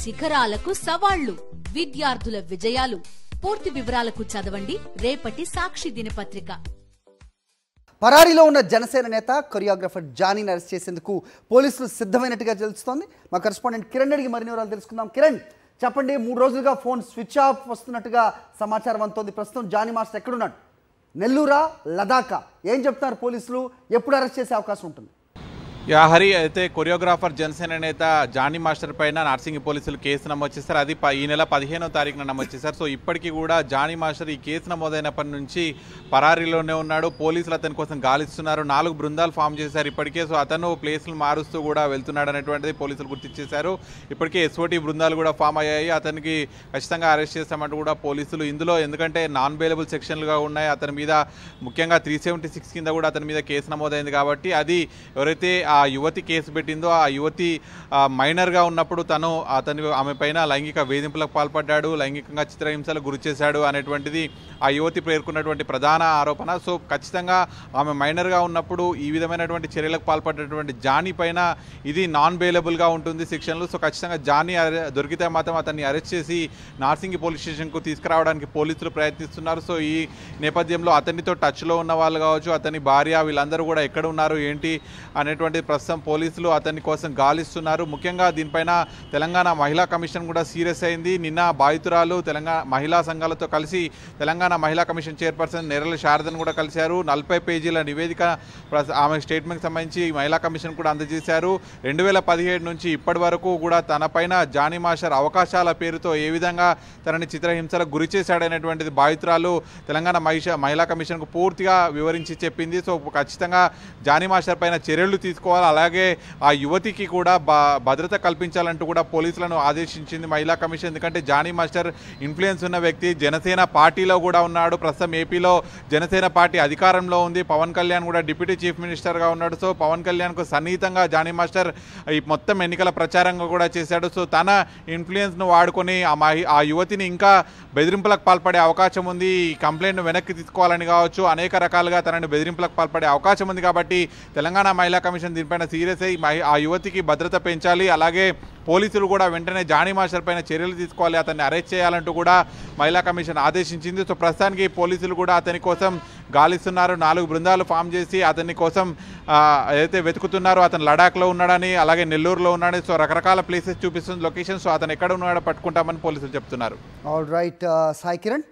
శిఖరాలకు సవాళ్లు, విద్యార్థుల విజయాలు. పూర్తి వివరాలకు చదవండి రేపటి సాక్షి దినపత్రిక. పరారీలో ఉన్న జనసేన నేత కొరియోగ్రాఫర్ జానీని అరెస్ట్ చేసేందుకు పోలీసులు సిద్ధమైనట్టుగా తెలుస్తోంది. మా కరెస్పాండెంట్ కిరణ్ అడిగి మరిన్ని వివరాలు తెలుసుకుందాం. కిరణ్, చెప్పండి, 3 రోజులుగా ఫోన్ స్విచ్ ఆఫ్ వస్తున్నట్టుగా సమాచారం అందుతోంది. ప్రస్తుతం జానీ మాస్టర్ ఎక్కడున్నాడు? నెల్లూరా, లదాఖా? ఏం చెప్తున్నారు పోలీసులు? ఎప్పుడు అరెస్ట్ చేసే అవకాశం ఉంటుంది? హరి, అయితే కొరియోగ్రాఫర్ జనసేన నేత జానీ మాస్టర్ పైన నార్సింగి పోలీసులు కేసు నమోదు చేశారు. అది ఈ నెల 15వ తారీఖున నమోదు చేశారు. సో ఇప్పటికీ కూడా జానీ మాస్టర్ ఈ కేసు నమోదైనప్పటి నుంచి పరారీలోనే ఉన్నాడు. పోలీసులు అతని కోసం గాలిస్తున్నారు. 4 బృందాలు ఫామ్ చేశారు ఇప్పటికే. సో అతను ప్లేస్లు మారుస్తూ కూడా వెళ్తున్నాడు అనేటువంటిది పోలీసులు గుర్తించేశారు. ఇప్పటికే ఎస్ఓటీ బృందాలు కూడా ఫామ్ అయ్యాయి. అతనికి ఖచ్చితంగా అరెస్ట్ చేస్తామంటూ కూడా పోలీసులు, ఇందులో ఎందుకంటే నాన్ బెయిలబుల్ సెక్షన్లుగా ఉన్నాయి అతని మీద, ముఖ్యంగా 376 కింద కూడా అతని మీద కేసు నమోదైంది. కాబట్టి అది ఎవరైతే ఆ యువతి కేసు పెట్టిందో, ఆ యువతి మైనర్గా ఉన్నప్పుడు ఆమె పైన లైంగిక వేధింపులకు పాల్పడ్డాడు, లైంగికంగా చిత్రహింసలకు గురి చేశాడు అనేటువంటిది ఆ యువతి పేర్కొన్నటువంటి ప్రధాన ఆరోపణ. సో ఖచ్చితంగా ఆమె మైనర్గా ఉన్నప్పుడు ఈ విధమైనటువంటి చర్యలకు పాల్పడ్డటువంటి జానీ పైన ఇది నాన్ బెయిలబుల్గా ఉంటుంది శిక్షణలు. సో ఖచ్చితంగా జానీ దొరికితే మాత్రం అతన్ని అరెస్ట్ చేసి నార్సింగి పోలీస్ స్టేషన్కు తీసుకురావడానికి పోలీసులు ప్రయత్నిస్తున్నారు. సో ఈ నేపథ్యంలో అతనితో టచ్లో ఉన్న వాళ్ళు కావచ్చు, అతని భార్య, వీళ్ళందరూ కూడా ఎక్కడ ఉన్నారు ఏంటి అనేటువంటి ప్రస్తుతం పోలీసులు అతని కోసం గాలిస్తున్నారు. ముఖ్యంగా దీనిపైన తెలంగాణ మహిళా కమిషన్ కూడా సీరియస్ అయింది. నిన్న బాధితురాలు తెలంగాణ మహిళా సంఘాలతో కలిసి తెలంగాణ మహిళా కమిషన్ చైర్పర్సన్ నెర్రల శారదను కూడా కలిశారు. 40 పేజీల నివేదిక ఆమె స్టేట్మెంట్కి సంబంధించి మహిళా కమిషన్ కూడా అందజేశారు. 2017 నుంచి ఇప్పటి వరకు కూడా తనపైన జానీ మాస్టర్ అవకాశాల పేరుతో ఏ విధంగా తనని చిత్రహింసలకు గురి చేశాడనేటువంటిది బాధితురాలు తెలంగాణ మహిళా కమిషన్కు పూర్తిగా వివరించి చెప్పింది. సో ఖచ్చితంగా జానీ మాస్టర్ పైన చర్యలు తీసుకోవాలి, అలాగే ఆ యువతికి కూడా భద్రత కల్పించాలంటూ కూడా పోలీసులను ఆదేశించింది మహిళా కమిషన్. ఎందుకంటే జానీ మాస్టర్ ఇన్ఫ్లుయెన్స్ ఉన్న వ్యక్తి, జనసేన పార్టీలో కూడా ఉన్నాడు. ప్రస్తుతం ఏపీలో జనసేన పార్టీ అధికారంలో ఉంది. పవన్ కళ్యాణ్ కూడా డిప్యూటీ చీఫ్ మినిస్టర్గా ఉన్నాడు. సో పవన్ కళ్యాణ్కు సన్నిహితంగా జానీ మాస్టర్ ఈ మొత్తం ఎన్నికల ప్రచారంగా కూడా చేశాడు. సో తన ఇన్ఫ్లుయెన్స్ను వాడుకొని ఆ యువతిని ఇంకా బెదిరింపులకు పాల్పడే అవకాశం ఉంది. ఈ కంప్లైంట్ను వెనక్కి తీసుకోవాలని కావచ్చు, అనేక రకాలుగా తనని బెదిరింపులకు పాల్పడే అవకాశం ఉంది. కాబట్టి తెలంగాణ మహిళా కమిషన్ దీనిపైన సీరియస్ అయ్యి ఆ యువతికి భద్రత పెంచాలి, అలాగే పోలీసులు కూడా వెంటనే జానీ మాస్టర్ పైన చర్యలు తీసుకోవాలి, అతన్ని అరెస్ట్ చేయాలంటూ కూడా మహిళా కమిషన్ ఆదేశించింది. సో ప్రస్తుతానికి పోలీసులు కూడా అతని కోసం గాలిస్తున్నారు. 4 బృందాలు ఫామ్ చేసి అతని కోసం ఏదైతే వెతుకుతున్నారో, అతను లడాఖ్లో ఉన్నాడని, అలాగే నెల్లూరులో ఉన్నాడని, సో రకరకాల ప్లేసెస్ చూపిస్తుంది లొకేషన్. సో అతను ఎక్కడ ఉన్నాడో పట్టుకుంటామని పోలీసులు చెప్తున్నారు. All right Sai Kiran.